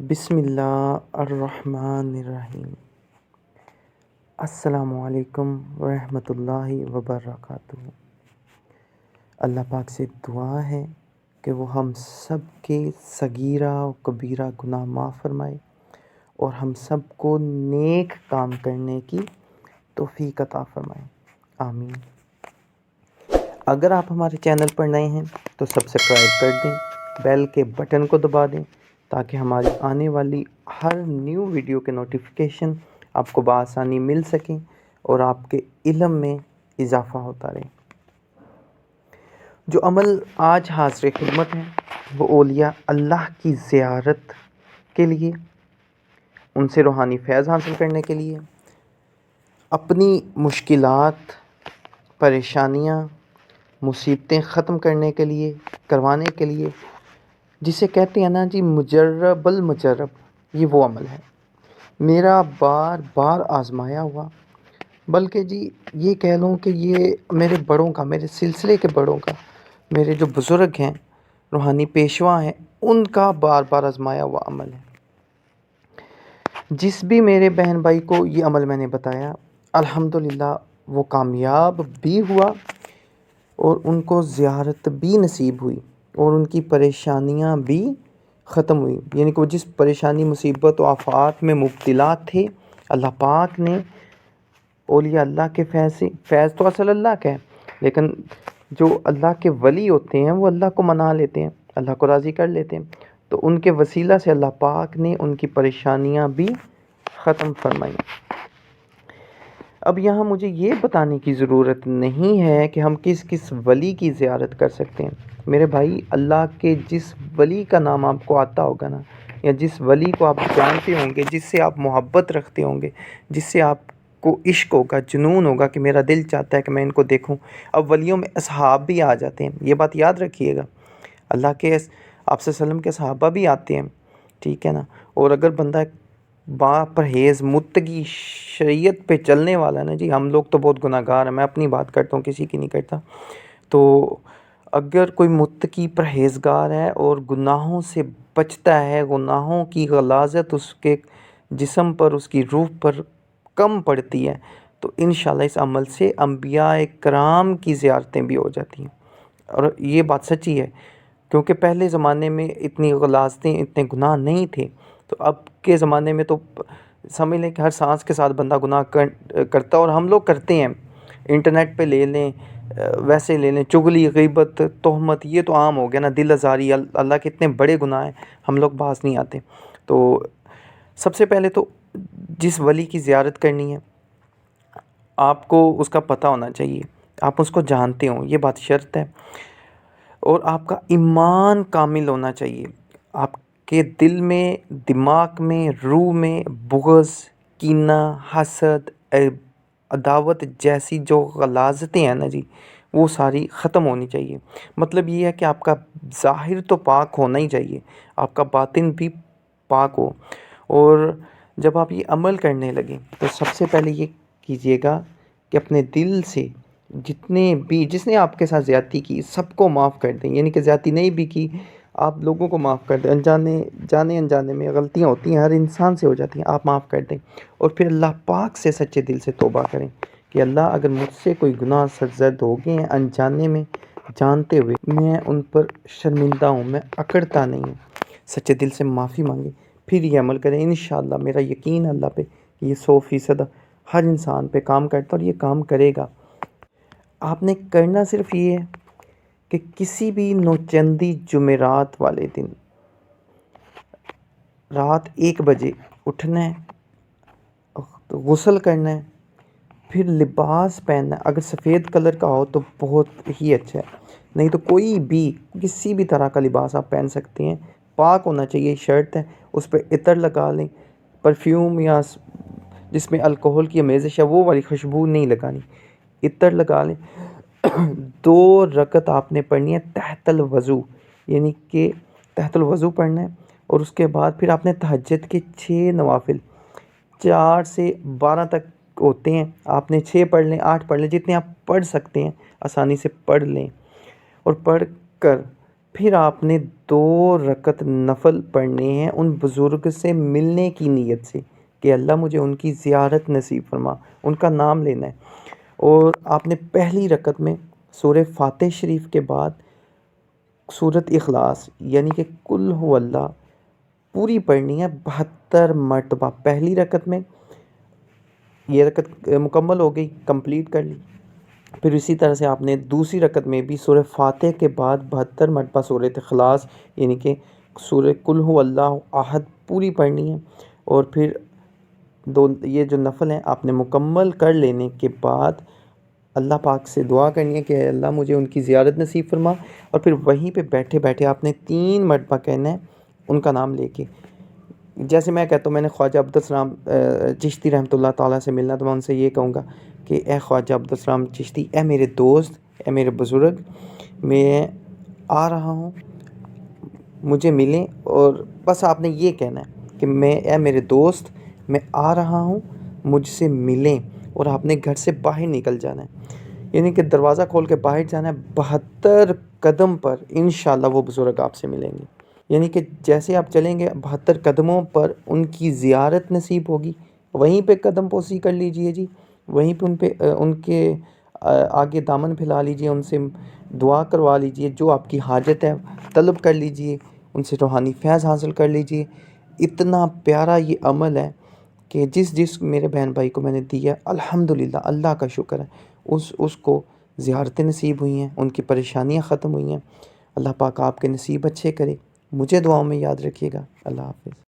بسم اللہ الرحمن الرحیم۔ السلام علیکم ورحمۃ اللہ وبرکاتہ۔ اللہ پاک سے دعا ہے کہ وہ ہم سب کے صغیرہ و کبیرہ گناہ معاف فرمائے اور ہم سب کو نیک کام کرنے کی توفیق عطا فرمائے، آمین۔ اگر آپ ہمارے چینل پر نئے ہیں تو سبسکرائب کر دیں، بیل کے بٹن کو دبا دیں تاکہ ہماری آنے والی ہر نیو ویڈیو کے نوٹیفیکیشن آپ کو بآسانی مل سکیں اور آپ کے علم میں اضافہ ہوتا رہے۔ جو عمل آج حاضر خدمت ہے وہ اولیاء اللہ کی زیارت کے لیے، ان سے روحانی فیض حاصل کرنے کے لیے، اپنی مشکلات، پریشانیاں، مصیبتیں ختم کرنے کے لیے، کروانے کے لیے، جسے کہتے ہیں نا جی مجرب المجرب، یہ وہ عمل ہے میرا بار بار آزمایا ہوا، بلکہ جی یہ کہہ لوں کہ یہ میرے بڑوں کا، میرے سلسلے کے بڑوں کا، میرے جو بزرگ ہیں، روحانی پیشوا ہیں، ان کا بار بار آزمایا ہوا عمل ہے۔ جس بھی میرے بہن بھائی کو یہ عمل میں نے بتایا، الحمدللہ وہ کامیاب بھی ہوا اور ان کو زیارت بھی نصیب ہوئی اور ان کی پریشانیاں بھی ختم ہوئی، یعنی کہ وہ جس پریشانی، مصیبت و آفات میں مبتلا تھے، اللہ پاک نے اولیاء اللہ کے فیض تو اصل اللہ کا ہے، لیکن جو اللہ کے ولی ہوتے ہیں وہ اللہ کو منا لیتے ہیں، اللہ کو راضی کر لیتے ہیں، تو ان کے وسیلہ سے اللہ پاک نے ان کی پریشانیاں بھی ختم فرمائیں۔ اب یہاں مجھے یہ بتانے کی ضرورت نہیں ہے کہ ہم کس کس ولی کی زیارت کر سکتے ہیں۔ میرے بھائی، اللہ کے جس ولی کا نام آپ کو آتا ہوگا نا، یا جس ولی کو آپ جانتے ہوں گے، جس سے آپ محبت رکھتے ہوں گے، جس سے آپ کو عشق ہوگا، جنون ہوگا کہ میرا دل چاہتا ہے کہ میں ان کو دیکھوں۔ اب ولیوں میں اصحاب بھی آ جاتے ہیں، یہ بات یاد رکھیے گا، اللہ کے آپ صلی اللہ علیہ وسلم کے صحابہ بھی آتے ہیں، ٹھیک ہے نا۔ اور اگر بندہ با پرہیز متقی شریعت پہ چلنے والا ہے نا جی، ہم لوگ تو بہت گناہ گار ہیں، میں اپنی بات کرتا ہوں، کسی کی نہیں کرتا، تو اگر کوئی متقی پرہیزگار ہے اور گناہوں سے بچتا ہے، گناہوں کی غلاظت اس کے جسم پر، اس کی روح پر کم پڑتی ہے، تو انشاءاللہ اس عمل سے انبیاء کرام کی زیارتیں بھی ہو جاتی ہیں، اور یہ بات سچی ہے، کیونکہ پہلے زمانے میں اتنی غلاظتیں، اتنے گناہ نہیں تھے، تو اب کے زمانے میں تو سمجھ لیں کہ ہر سانس کے ساتھ بندہ گناہ کرتا، اور ہم لوگ کرتے ہیں، انٹرنیٹ پہ لے لیں، ویسے لے لیں، چغلی، غیبت، تہمت، یہ تو عام ہو گیا نا، دل آزاری، اللہ کے اتنے بڑے گناہ ہیں، ہم لوگ باز نہیں آتے۔ تو سب سے پہلے تو جس ولی کی زیارت کرنی ہے، آپ کو اس کا پتہ ہونا چاہیے، آپ اس کو جانتے ہوں، یہ بات شرط ہے، اور آپ کا ایمان کامل ہونا چاہیے، آپ کے دل میں، دماغ میں، روح میں بغض، کینہ، حسد، عداوت جیسی جو غلاظتیں ہیں نا جی، وہ ساری ختم ہونی چاہیے۔ مطلب یہ ہے کہ آپ کا ظاہر تو پاک ہونا ہی چاہیے، آپ کا باطن بھی پاک ہو، اور جب آپ یہ عمل کرنے لگیں تو سب سے پہلے یہ کیجئے گا کہ اپنے دل سے جس نے آپ کے ساتھ زیادتی کی سب کو معاف کر دیں، یعنی کہ زیادتی نہیں بھی کی، آپ لوگوں کو معاف کر دیں، جانے انجانے میں غلطیاں ہوتی ہیں، ہر انسان سے ہو جاتی ہیں، آپ معاف کر دیں، اور پھر اللہ پاک سے سچے دل سے توبہ کریں کہ اللہ اگر مجھ سے کوئی گناہ سرزد ہو گئے ہیں انجانے میں، جانتے ہوئے، میں ان پر شرمندہ ہوں، میں اکڑتا نہیں ہوں، سچے دل سے معافی مانگیں، پھر یہ عمل کریں۔ انشاءاللہ میرا یقین اللہ پہ کہ یہ 100% ہر انسان پہ کام کرتا اور یہ کام کرے گا۔ آپ نے کرنا صرف یہ ہے کہ کسی بھی نوچندی جمعرات والے دن رات 1 بجے اٹھنا ہے، غسل کرنا ہے، پھر لباس پہننا ہے، اگر سفید کلر کا ہو تو بہت ہی اچھا ہے، نہیں تو کوئی بھی کسی بھی طرح کا لباس آپ پہن سکتے ہیں، پاک ہونا چاہیے، شرط ہے، اس پہ عطر لگا لیں، پرفیوم یا جس میں الکوہل کی آمیزش ہے وہ والی خوشبو نہیں لگانی، عطر لگا لیں۔ 2 رکعت آپ نے پڑھنی ہے تحت الوضو، یعنی کہ تحت الوضو پڑھنا ہے، اور اس کے بعد پھر آپ نے تہجد کے 6 نوافل 4 سے 12 تک ہوتے ہیں، آپ نے 6 پڑھ لیں، 8 پڑھ لیں، جتنے آپ پڑھ سکتے ہیں آسانی سے پڑھ لیں، اور پڑھ کر پھر آپ نے 2 رکعت نفل پڑھنے ہیں ان بزرگ سے ملنے کی نیت سے کہ اللہ مجھے ان کی زیارت نصیب فرما، ان کا نام لینا ہے۔ اور آپ نے پہلی رکعت میں سورہ فاتح شریف کے بعد سورۃ اخلاص یعنی کہ قل هو اللہ پوری پڑھنی ہے 72 مرتبہ۔ پہلی رکعت میں یہ رکعت مکمل ہو گئی، کمپلیٹ کر لی۔ پھر اسی طرح سے آپ نے دوسری رکعت میں بھی سورہ فاتح کے بعد 72 مرتبہ سورۃ اخلاص یعنی کہ سورہ قل هو اللہ احد پوری پڑھنی ہے۔ اور پھر یہ جو نفل ہیں آپ نے مکمل کر لینے کے بعد اللہ پاک سے دعا کرنی ہے کہ اے اللہ مجھے ان کی زیارت نصیب فرما، اور پھر وہیں پہ بیٹھے بیٹھے آپ نے 3 مرتبہ کہنا ہے ان کا نام لے کے۔ جیسے میں کہتا ہوں میں نے خواجہ عبدالسلام چشتی رحمۃ اللہ تعالیٰ سے ملنا، تو میں ان سے یہ کہوں گا کہ اے خواجہ عبدالسلام چشتی، اے میرے دوست، اے میرے بزرگ، میں آ رہا ہوں، مجھے ملیں۔ اور بس آپ نے یہ کہنا ہے کہ اے میرے دوست، میں آ رہا ہوں، مجھ سے ملیں۔ اور آپ نے گھر سے باہر نکل جانا ہے، یعنی کہ دروازہ کھول کے باہر جانا ہے، 72 قدم پر انشاءاللہ وہ بزرگ آپ سے ملیں گے۔ یعنی کہ جیسے آپ چلیں گے 72 قدموں پر ان کی زیارت نصیب ہوگی، وہیں پہ قدم پوسی کر لیجئے جی، وہیں پہ ان کے آگے دامن پھیلا لیجئے، ان سے دعا کروا لیجئے، جو آپ کی حاجت ہے طلب کر لیجئے، ان سے روحانی فیض حاصل کر لیجئے۔ اتنا پیارا یہ عمل ہے کہ جس میرے بہن بھائی کو میں نے دیا، الحمدللہ اللہ کا شکر ہے، اس کو زیارتیں نصیب ہوئی ہیں، ان کی پریشانیاں ختم ہوئی ہیں۔ اللہ پاک آپ کے نصیب اچھے کرے۔ مجھے دعاؤں میں یاد رکھیے گا۔ اللہ حافظ۔